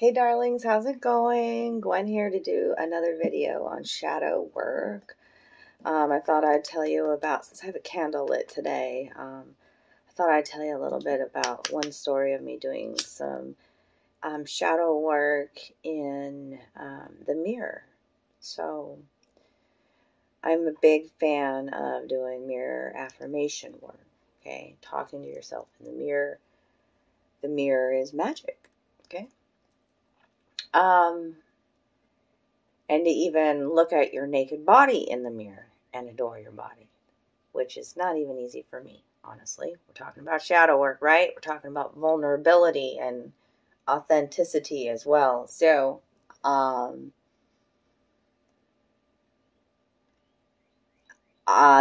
Hey darlings, how's it going? Gwen here to do another video on shadow work. I thought I'd tell you about, since I have a candle lit today, I thought I'd tell you a little bit about one story of me doing some shadow work in the mirror. So I'm a big fan of doing mirror affirmation work, okay? Talking to yourself in the mirror. The mirror is magic, okay? And to even look at your naked body in the mirror and adore your body, which is not even easy for me, honestly. We're talking about shadow work, right? We're talking about vulnerability and authenticity as well. So,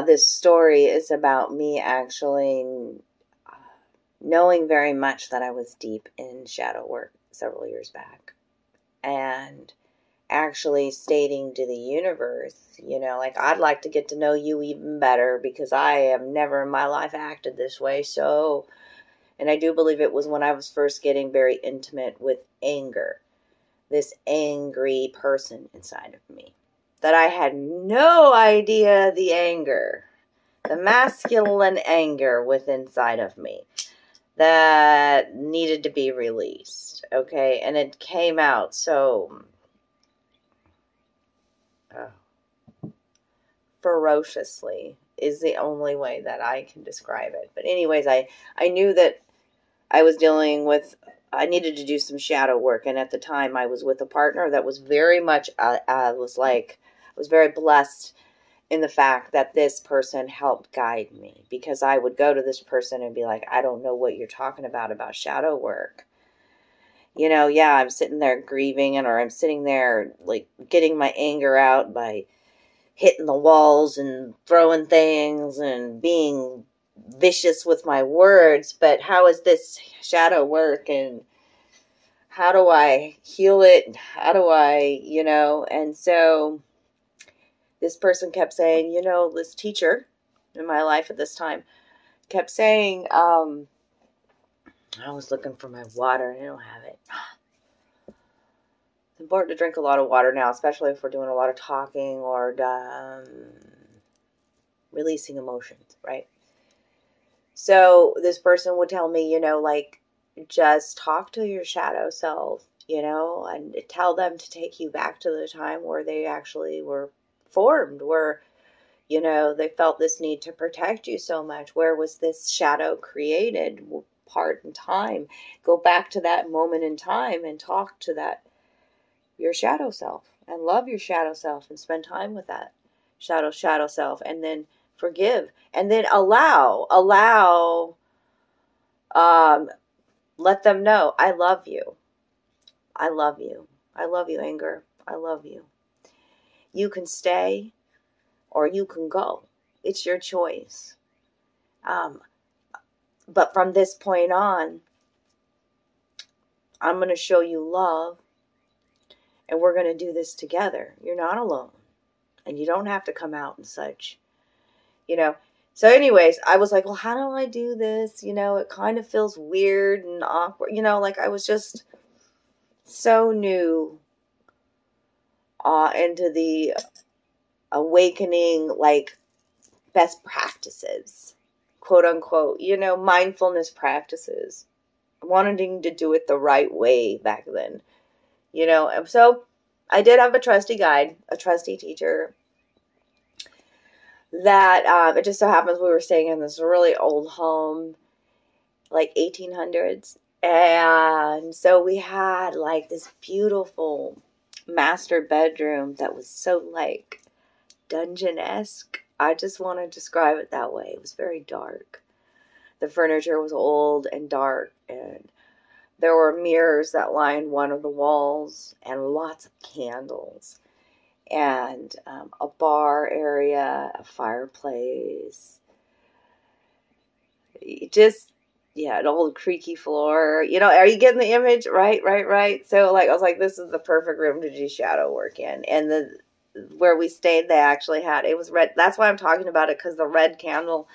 this story is about me actually knowing very much that I was deep in shadow work several years back. And actually stating to the universe, you know, like, I'd like to get to know you even better because I have never in my life acted this way. So, and I do believe it was when I was first getting very intimate with anger, this angry person inside of me, that I had no idea the anger, the masculine anger within inside of me that needed to be released. Okay. And it came out so ferociously is the only way that I can describe it. But anyways, I knew that I was dealing with, I needed to do some shadow work. And at the time I was with a partner that was very much, I was very blessed in the fact that this person helped guide me, because I would go to this person and be like, I don't know what you're talking about shadow work. You know, yeah, I'm sitting there grieving, or I'm sitting there like getting my anger out by hitting the walls and throwing things and being vicious with my words. But how is this shadow work, and how do I heal it? How do I, you know? And so this person kept saying, you know, this teacher in my life at this time kept saying, I was looking for my water and I don't have it. It's important to drink a lot of water now, especially if we're doing a lot of talking or releasing emotions, right? So this person would tell me, you know, like, just talk to your shadow self, you know, and tell them to take you back to the time where they actually were formed, where, you know, they felt this need to protect you so much. Where was this shadow created part in time? Go back to that moment in time and talk to that, your shadow self, and love your shadow self and spend time with that shadow self, and then forgive, and then allow, let them know, I love you. I love you. I love you, anger. I love you. You can stay or you can go. It's your choice. But from this point on, I'm going to show you love, and we're going to do this together. You're not alone, and you don't have to come out and such, you know. So anyways, I was like, well, how do I do this? You know, it kind of feels weird and awkward, you know, like I was just so new into the awakening, like, best practices, quote unquote, you know, mindfulness practices, wanting to do it the right way back then, you know. And so I did have a trusty guide, a trusty teacher that it just so happens we were staying in this really old home, like 1800s. And so we had like this beautiful master bedroom that was so like dungeon-esque. I just want to describe it that way. It was very dark. The furniture was old and dark, and there were mirrors that lined one of the walls, and lots of candles, and a bar area, a fireplace. Just, yeah, an old creaky floor. You know, are you getting the image? Right. So, like, I was like, this is the perfect room to do shadow work in. And where we stayed, they actually had, it was red. That's why I'm talking about it, because the red candle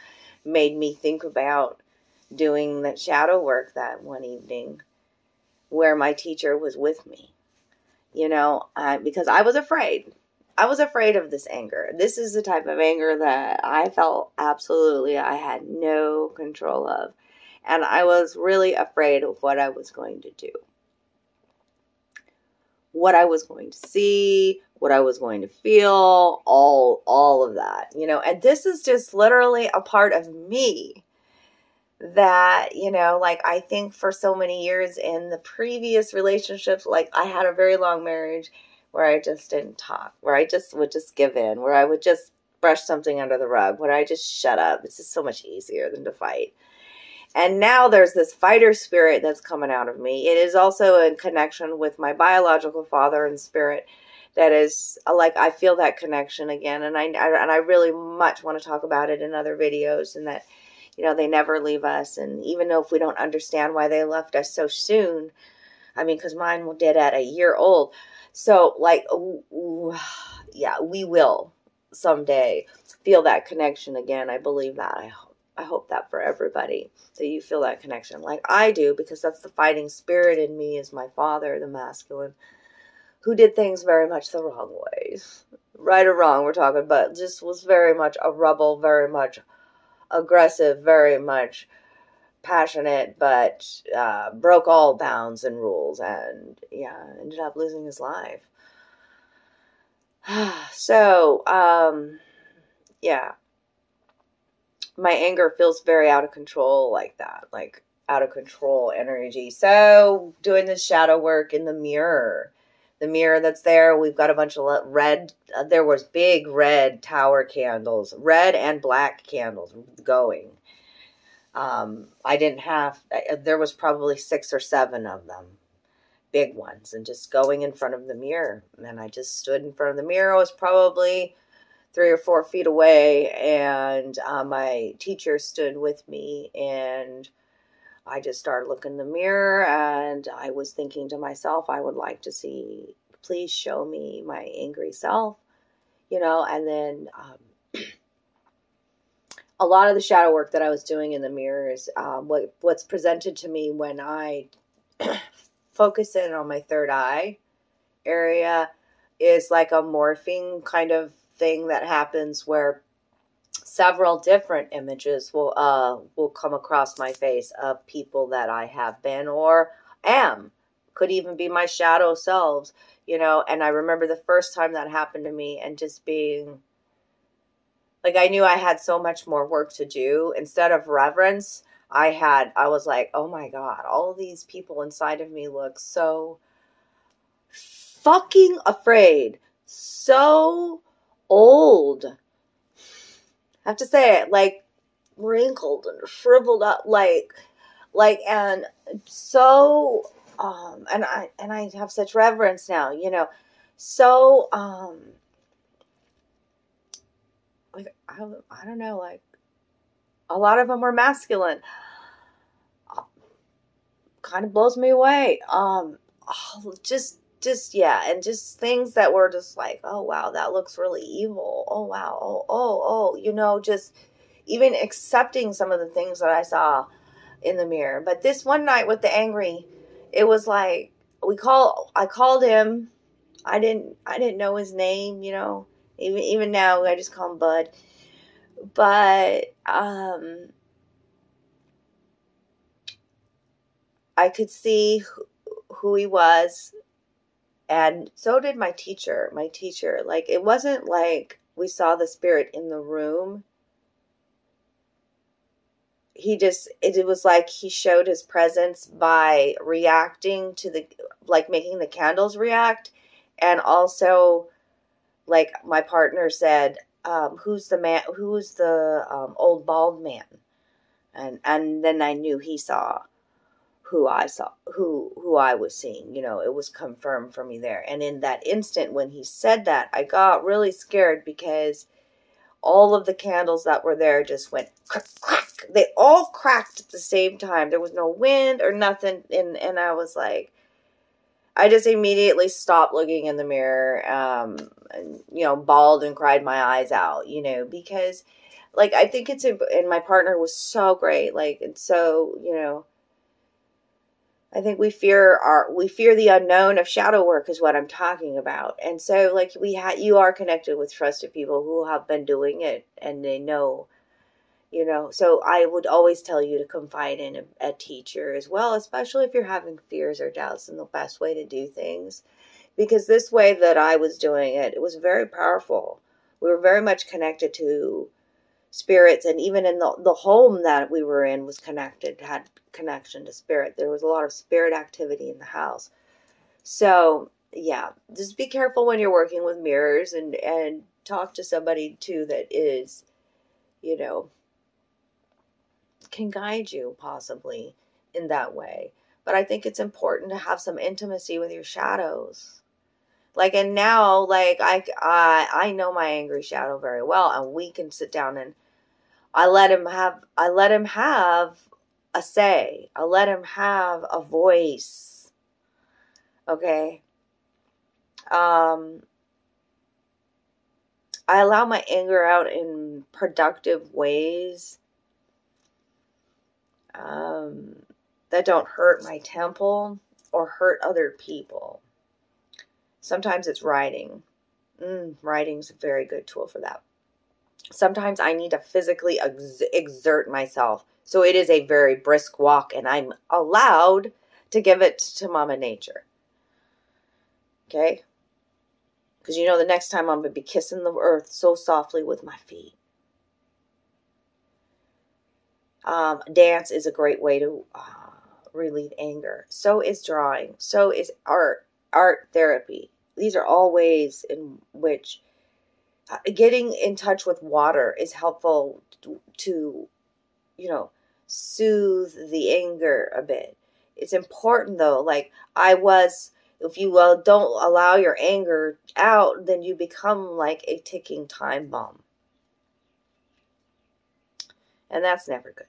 made me think about doing that shadow work that one evening. where my teacher was with me, because I was afraid. I was afraid of this anger. This is the type of anger that I felt absolutely I had no control of. And I was really afraid of what I was going to do, what I was going to see, what I was going to feel, all of that, and this is just literally a part of me that, like I think for so many years in the previous relationships, like I had a very long marriage where I just didn't talk, where I just would just give in, where I would just brush something under the rug, where I just shut up. It's just so much easier than to fight. And now there's this fighter spirit that's coming out of me. It is also in connection with my biological father and spirit. That is like, I feel that connection again. And I really much want to talk about it in other videos, and that, they never leave us. And even though if we don't understand why they left us so soon, I mean, because mine did at a year old. So like, yeah, we will someday feel that connection again. I believe that. I hope that for everybody, that you feel that connection like I do, because that's the fighting spirit in me, is my father, the masculine, who did things very much the wrong ways. Right or wrong, we're talking, but just was very much a rebel, very much aggressive, very much passionate, but broke all bounds and rules, and ended up losing his life. So, my anger feels very out of control like that, like out of control energy. So doing this shadow work in the mirror that's there, we've got a bunch of red, there was big red tower candles, red and black candles going. There was probably 6 or 7 of them, big ones, and just going in front of the mirror. And I just stood in front of the mirror. I was probably 3 or 4 feet away, and my teacher stood with me, and I just started looking in the mirror, and I was thinking to myself, I would like to see, please show me my angry self, and then a lot of the shadow work that I was doing in the mirror is what's presented to me when I focus in on my third eye area is like a morphing kind of thing that happens where several different images will come across my face of people that I have been or am. Could even be my shadow selves, and I remember the first time that happened to me and just being like, I knew I had so much more work to do. Instead of reverence, I was like, oh my God, all these people inside of me look so fucking afraid, so old. I have to say it, like wrinkled and shriveled up, and so, and I have such reverence now, so, like, I don't know, like, a lot of them were masculine. Kind of blows me away. Just and just things that were just like, oh wow, that looks really evil. Oh wow, oh, just even accepting some of the things that I saw in the mirror. But this one night with the angry, it was like I called him. I didn't know his name, Even now I just call him Bud. But I could see who he was. And so did my teacher. Like, it wasn't like we saw the spirit in the room. It was like he showed his presence by reacting to making the candles react. And also, like my partner said, who's the old bald man? And then I knew he saw who I was seeing, it was confirmed for me there. And in that instant, when he said that, I got really scared because all of the candles that were there just went crack, crack. They all cracked at the same time. There was no wind or nothing. And I was like, I just immediately stopped looking in the mirror, and, bawled and cried my eyes out, because like, I think and my partner was so great. Like, and so, I think we fear the unknown of shadow work is what I'm talking about. And so like you are connected with trusted people who have been doing it and they know, you know. So I would always tell you to confide in a teacher as well, especially if you're having fears or doubts, and the best way to do things. Because this way that I was doing it, it was very powerful. We were very much connected to spirits, and even in the home that we were in was connected, had connection to spirit. There was a lot of spirit activity in the house. So yeah, just be careful when you're working with mirrors, and talk to somebody too that is, you know, can guide you possibly in that way. But I think it's important to have some intimacy with your shadows. Like, and now, like, I know my angry shadow very well, and we can sit down and I let him have a say. I let him have a voice. Okay. I allow my anger out in productive ways that don't hurt my temple or hurt other people. Sometimes it's writing. Writing's a very good tool for that. Sometimes I need to physically exert myself. So it is a very brisk walk, and I'm allowed to give it to Mama Nature. Okay? Because you know the next time I'm going to be kissing the earth so softly with my feet. Dance is a great way to relieve anger. So is drawing. So is art therapy. These are all ways in which getting in touch with water is helpful to, you know, soothe the anger a bit. It's important though. Like if you don't allow your anger out, then you become like a ticking time bomb. And that's never good.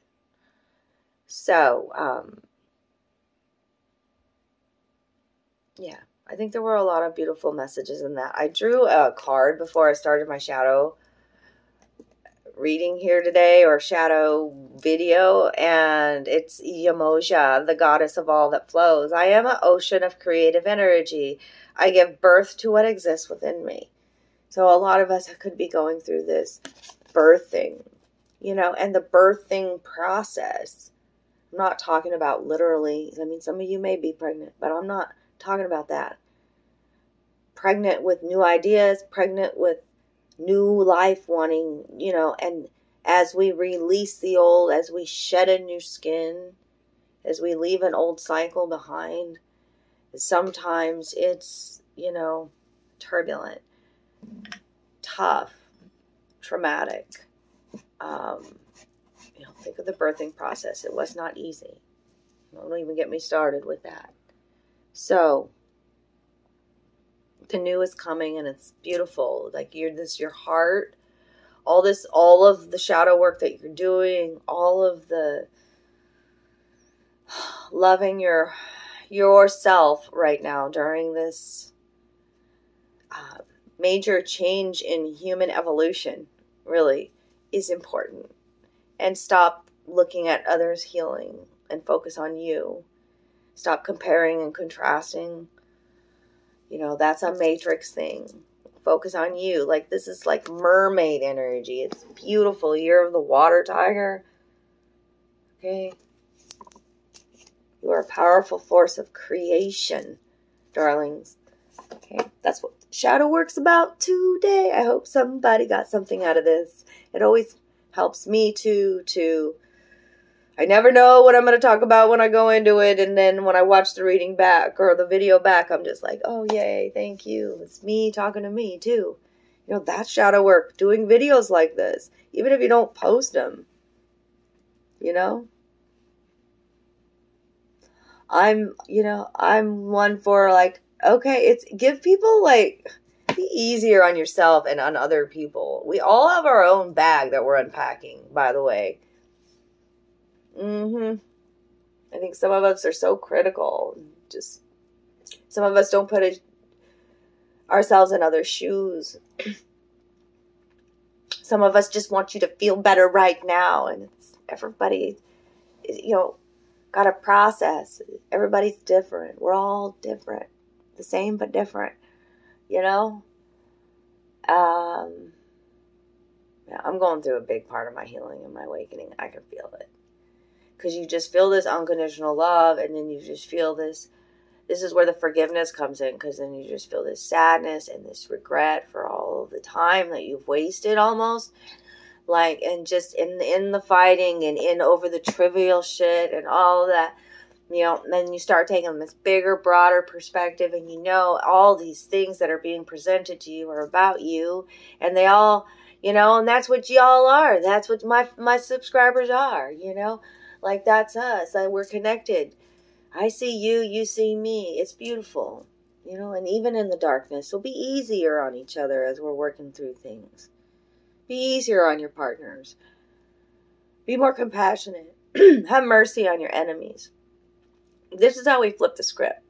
So, yeah. I think there were a lot of beautiful messages in that. I drew a card before I started my shadow reading here today, or shadow video, and it's Yamoja, the goddess of all that flows. I am an ocean of creative energy. I give birth to what exists within me. So a lot of us could be going through this birthing, you know, and the birthing process. I'm not talking about literally. I mean, some of you may be pregnant, but I'm not talking about that. Pregnant with new ideas, pregnant with new life, wanting, you know, and as we release the old, as we shed a new skin, as we leave an old cycle behind, sometimes it's, you know, turbulent, tough, traumatic. You know, think of the birthing process. It was not easy. Don't even get me started with that. So the new is coming, and it's beautiful. Like your heart, all of the shadow work that you're doing, all of the loving yourself right now during this major change in human evolution really is important. And stop looking at others healing and focus on you. Stop comparing and contrasting. You know, that's a matrix thing. Focus on you. Like, this is like mermaid energy. It's beautiful. Year of the water tiger. Okay. You are a powerful force of creation, darlings. Okay. That's what shadow work's about today. I hope somebody got something out of this. It always helps me to I never know what I'm going to talk about when I go into it, and then when I watch the reading back or the video back, I'm just like, oh yay, thank you. It's me talking to me too. You know, that's shadow work, doing videos like this, even if you don't post them. You know, I'm one for like, okay, it's give people like, be easier on yourself and on other people. We all have our own bag that we're unpacking, by the way. I think some of us are so critical. Just some of us don't put ourselves in other shoes. Some of us just want you to feel better right now, and it's everybody. You know, got to process. Everybody's different. We're all different. The same but different. You know? Yeah, I'm going through a big part of my healing and my awakening. I can feel it. Because you just feel this unconditional love, and then you just feel this. This is where the forgiveness comes in, because then you just feel this sadness and this regret for all of the time that you've wasted almost. Like, and just in the fighting and in over the trivial shit and all of that. You know, and then you start taking this bigger, broader perspective, and you know all these things that are being presented to you are about you, and they all, you know, and that's what y'all are. That's what my subscribers are, you know. Like, that's us. Like, we're connected. I see you, you see me. It's beautiful. You know, and even in the darkness, so be easier on each other as we're working through things. Be easier on your partners. Be more compassionate. Have mercy on your enemies. This is how we flip the script.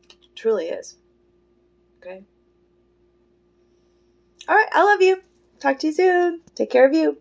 It truly is. Okay? All right, I love you. Talk to you soon. Take care of you.